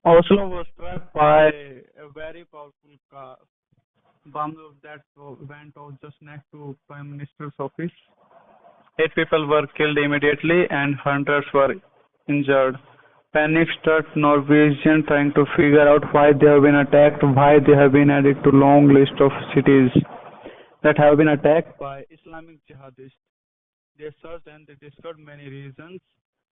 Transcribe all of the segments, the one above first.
Oslo was struck by a very powerful bomb that went off just next to Prime Minister's office. 8 people were killed immediately and hundreds were injured. Panic struck Norwegians trying to figure out why they have been attacked, why they have been added to long list of cities that have been attacked by Islamic jihadists. They searched and they discovered many reasons.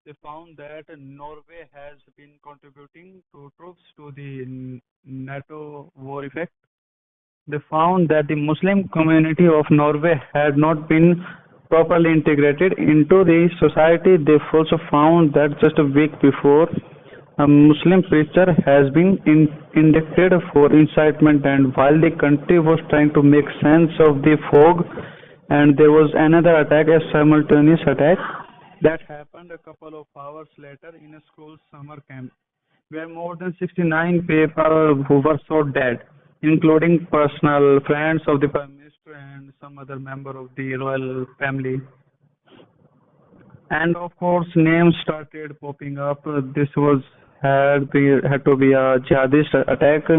They found that Norway has been contributing to troops to the NATO war effect. They found that the Muslim community of Norway had not been properly integrated into the society. They also found that just a week before, a Muslim preacher has been indicted for incitement, and while the country was trying to make sense of the fog, and there was another attack, a simultaneous attack that happened a couple of hours later in a school summer camp, where more than 69 people who were shot dead, including personal friends of the Prime Minister and some other member of the royal family. And of course, names started popping up. This was had to be a jihadist attack.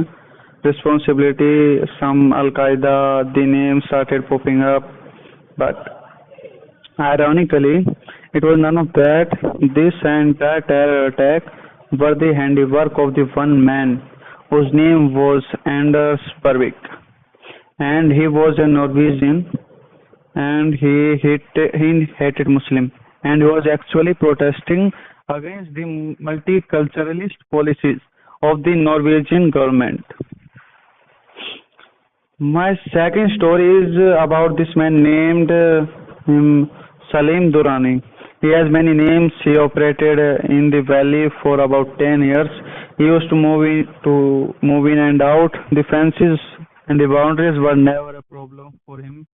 Responsibility, some Al Qaeda. The names started popping up, but ironically, it was none of that. This entire terror attack were the handiwork of the one man whose name was Anders Breivik, and he was a Norwegian, and he hated Muslim, and he was actually protesting against the multiculturalist policies of the Norwegian government. My second story is about this man named Salim Durrani. He has many names. He operated in the valley for about 10 years. He used to move in and out. The fences and the boundaries were never a problem for him.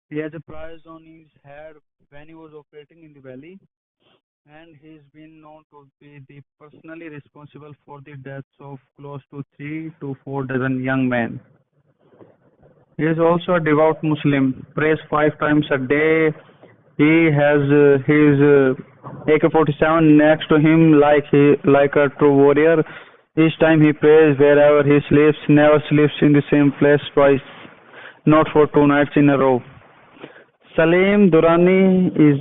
He has a price on his head when he was operating in the valley, and he's been known to be the personally responsible for the deaths of close to 3 to 4 dozen young men. He is also a devout Muslim, prays 5 times a day. He has his AK-47 next to him, like a true warrior. Each time he prays, wherever he sleeps, never sleeps in the same place twice, not for 2 nights in a row. Salim Durrani is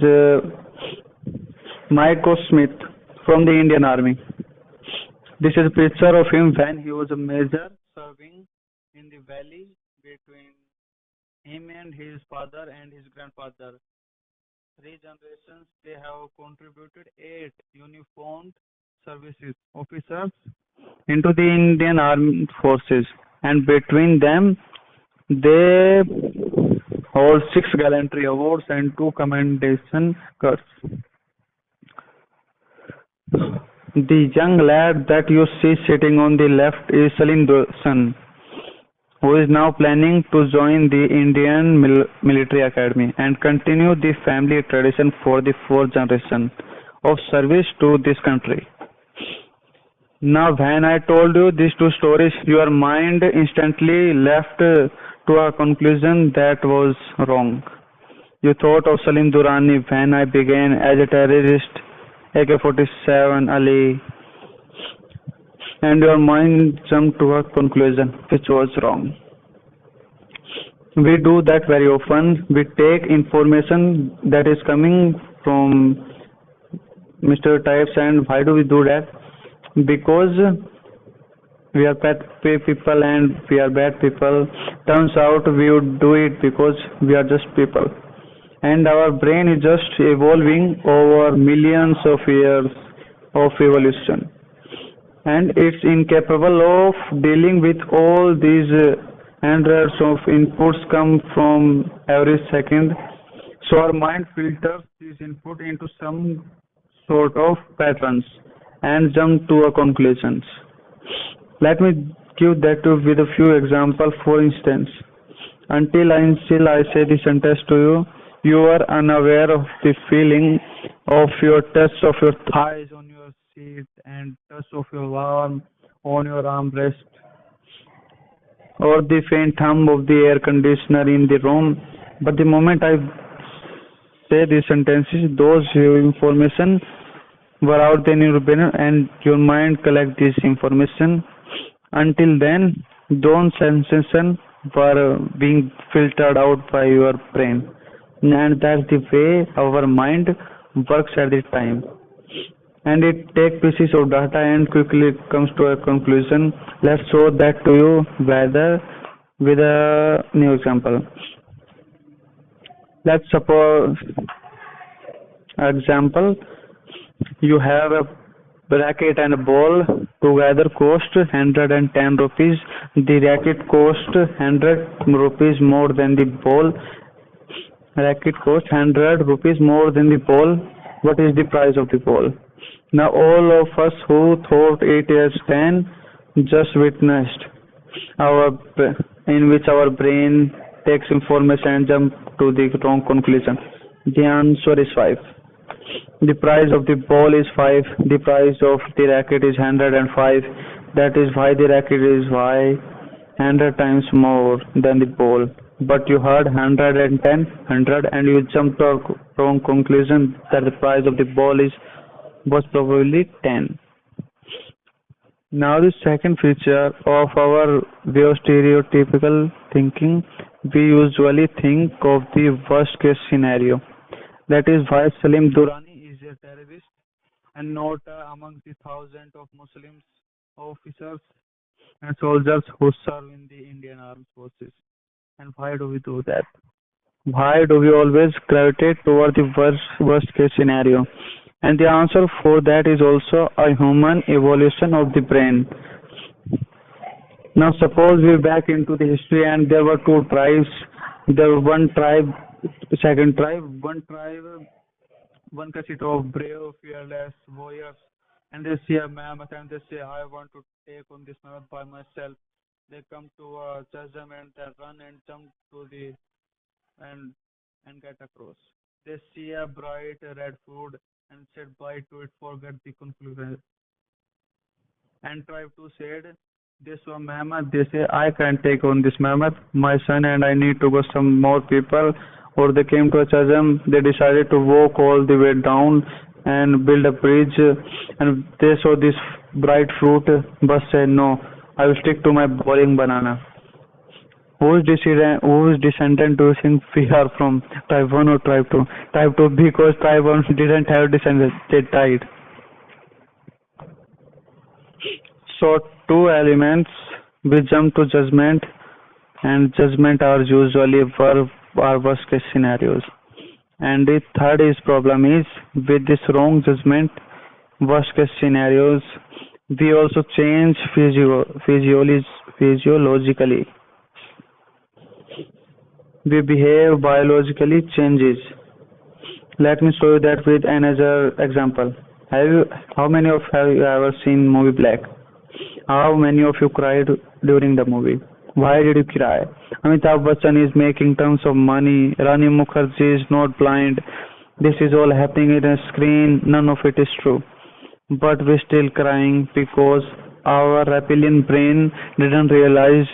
Michael Smith from the Indian Army. This is a picture of him when he was a major serving in the valley between him and his father and his grandfather. 3 generations, they have contributed 8 uniformed services officers into the Indian Armed Forces, and between them, they hold 6 gallantry awards and 2 commendation cards. The young lad that you see sitting on the left is Salim's son, who is now planning to join the Indian Military Academy and continue the family tradition for the fourth generation of service to this country. Now, when I told you these two stories, your mind instantly left to a conclusion that was wrong. You thought of Salim Durrani when I began as a terrorist, AK-47 Ali, and your mind jumped to a conclusion which was wrong. We do that very often. We take information that is coming from Mr. Types, and why do we do that? Because we are bad people and we are bad people. Turns out we would do it because we are just people. And our brain is just evolving over millions of years of evolution, and it's incapable of dealing with all these hundreds of inputs come from every second. So our mind filters this input into some sort of patterns and jump to a conclusions. Let me give that to with a few examples. For instance, until I say the sentence to you, you are unaware of the feeling of your touch of your thighs on your seat and touch of your arm on your armrest, or the faint hum of the air conditioner in the room. But the moment I say these sentences, those information were out there in your brain and your mind collect this information. Until then, those sensations were being filtered out by your brain. And that's the way our mind works at the time. And it takes pieces of data and quickly comes to a conclusion. Let's show that to you whether with a new example. Let's suppose example you have a racket and a ball together cost 110 rupees. The racket cost 100 rupees more than the ball. Racket cost 100 rupees more than the ball. What is the price of the ball? Now all of us who thought it as 10 just witnessed our in which our brain takes information and jump to the wrong conclusion. The answer is 5. The price of the ball is 5. The price of the racket is 105. That is why the racket is why 100 times more than the ball. But you heard 110, 100 and you jumped to a wrong conclusion that the price of the ball is was probably 10. Now the second feature of our way of stereotypical thinking, we usually think of the worst case scenario. That is why Salim Durrani is a terrorist and not among the thousands of Muslim officers and soldiers who serve in the Indian Armed Forces. And why do we do that? Why do we always gravitate toward the worst case scenario? And the answer for that is also a human evolution of the brain. Now suppose we back into the history and there were two tribes. There were one tribe, second tribe, one tribe, one consist of brave, fearless warriors, and they see a mammoth and they say, I want to take on this mammoth by myself. They come to a chasm and they run and jump to the and get across. They see a bright red food and said bye to it, forget the conclusion. And tribe two said, they saw mammoth, they say, I can't take on this mammoth, my son and I need to go some more people. Or they came to a chasm, they decided to walk all the way down and build a bridge and they saw this bright fruit but said no, I will stick to my boring banana. Whose descendant do you think we are from? Tribe 1 or tribe 2? Tribe 2 because tribe 1 didn't have descendants, they died. So two elements, we jump to judgment and judgment are usually our worst case scenarios. And the third is problem is with this wrong judgment, worst case scenarios, we also change physiologically. We behave biologically changes. Let me show you that with another example. How many of have you ever seen movie Black? How many of you cried during the movie? Why did you cry? Amitabh Bachchan is making tons of money. Rani Mukherjee is not blind. This is all happening in a screen. None of it is true. But we're still crying because our reptilian brain didn't realize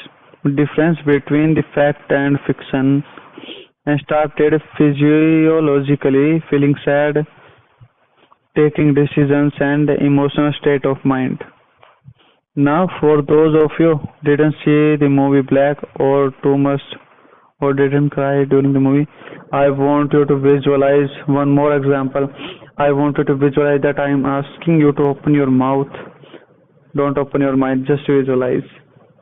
the difference between the fact and fiction and started physiologically feeling sad, taking decisions and emotional state of mind. Now, for those of you who didn't see the movie Black or too much or didn't cry during the movie, I want you to visualize one more example. I want you to visualize that I am asking you to open your mouth. Don't open your mind, just visualize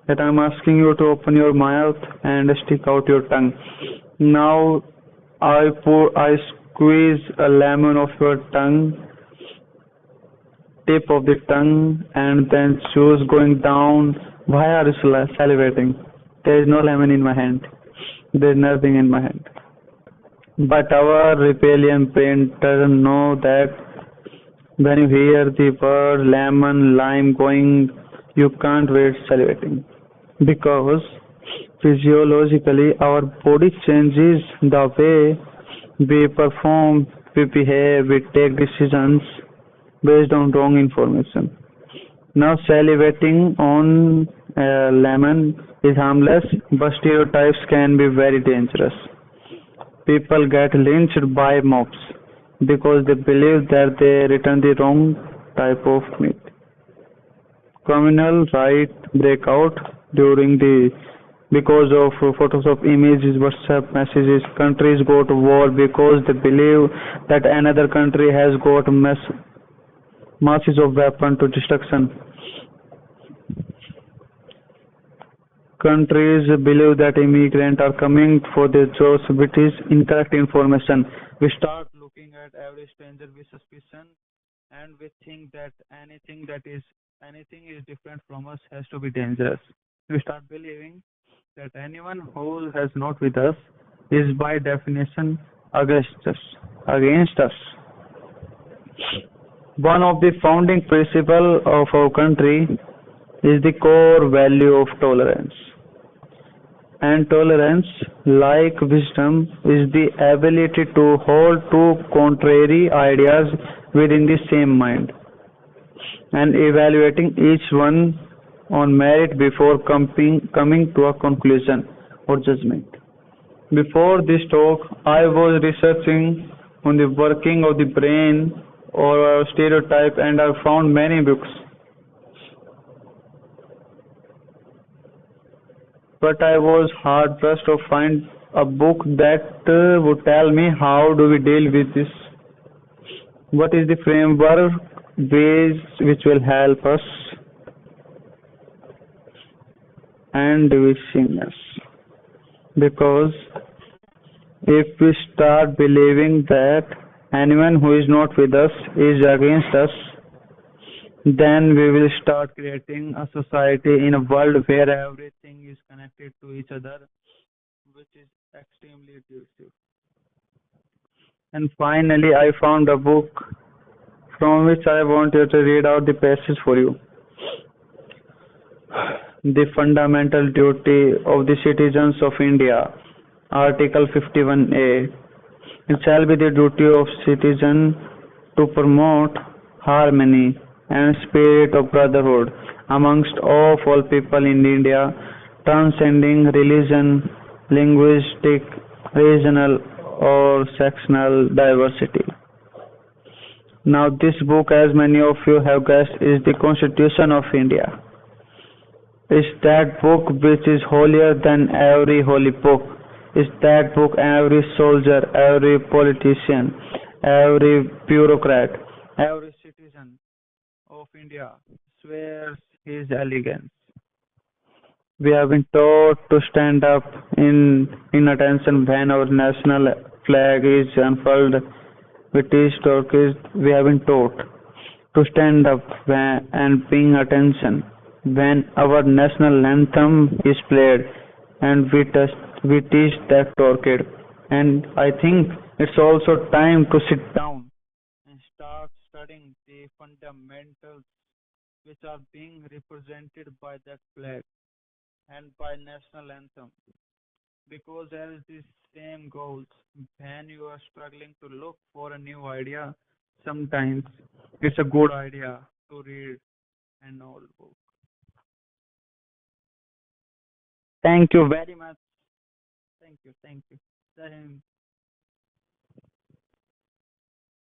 that I am asking you to open your mouth and stick out your tongue. Now, I squeeze a lemon of your tongue tip of the tongue and then juice going down. Why are you salivating? There is no lemon in my hand. There is nothing in my hand. But our reptilian brain doesn't know that when you hear the word lemon, lime going, you can't wait salivating. Because physiologically our body changes the way we perform, we behave, we take decisions based on wrong information. Now, salivating on lemon is harmless, but stereotypes can be very dangerous. People get lynched by mobs because they believe that they return the wrong type of meat. Communal right break out during the because of photos of images, WhatsApp messages. Countries go to war because they believe that another country has got masses of weapons to destruction. Countries believe that immigrants are coming for their jobs, which is incorrect information. We start looking at every stranger with suspicion, and we think that anything is different from us has to be dangerous. We start believing that anyone who is not with us is by definition against us. Against us. One of the founding principles of our country is the core value of tolerance. And tolerance, like wisdom, is the ability to hold two contrary ideas within the same mind and evaluating each one on merit before coming to a conclusion or judgment. Before this talk, I was researching on the working of the brain or a stereotype, and I found many books. But I was hard pressed to find a book that would tell me how do we deal with this. What is the framework ways which will help us and wishing us? Because if we start believing that anyone who is not with us is against us, then we will start creating a society in a world where everything is connected to each other, which is extremely abusive. And finally, I found a book from which I want you to read out the passage for you. The fundamental duty of the citizens of India, Article 51A. It shall be the duty of citizen to promote harmony and spirit of brotherhood amongst all people in India, transcending religion, linguistic, regional, or sectional diversity. Now, this book, as many of you have guessed, is the Constitution of India. Is that book which is holier than every holy book. Is that book every soldier, every politician, every bureaucrat, every citizen of India swears his elegance. We have been taught to stand up in attention when our national flag is unfurled. With these Turkish, we have been taught to stand up and paying attention when our national anthem is played, and we teach that orchid. And I think it's also time to sit down and start studying the fundamentals which are being represented by that flag and by national anthem. Because as the same goes, when you are struggling to look for a new idea, sometimes it's a good idea to read an old book. Thank you very much. Thank you. Thank you. Jai Hind.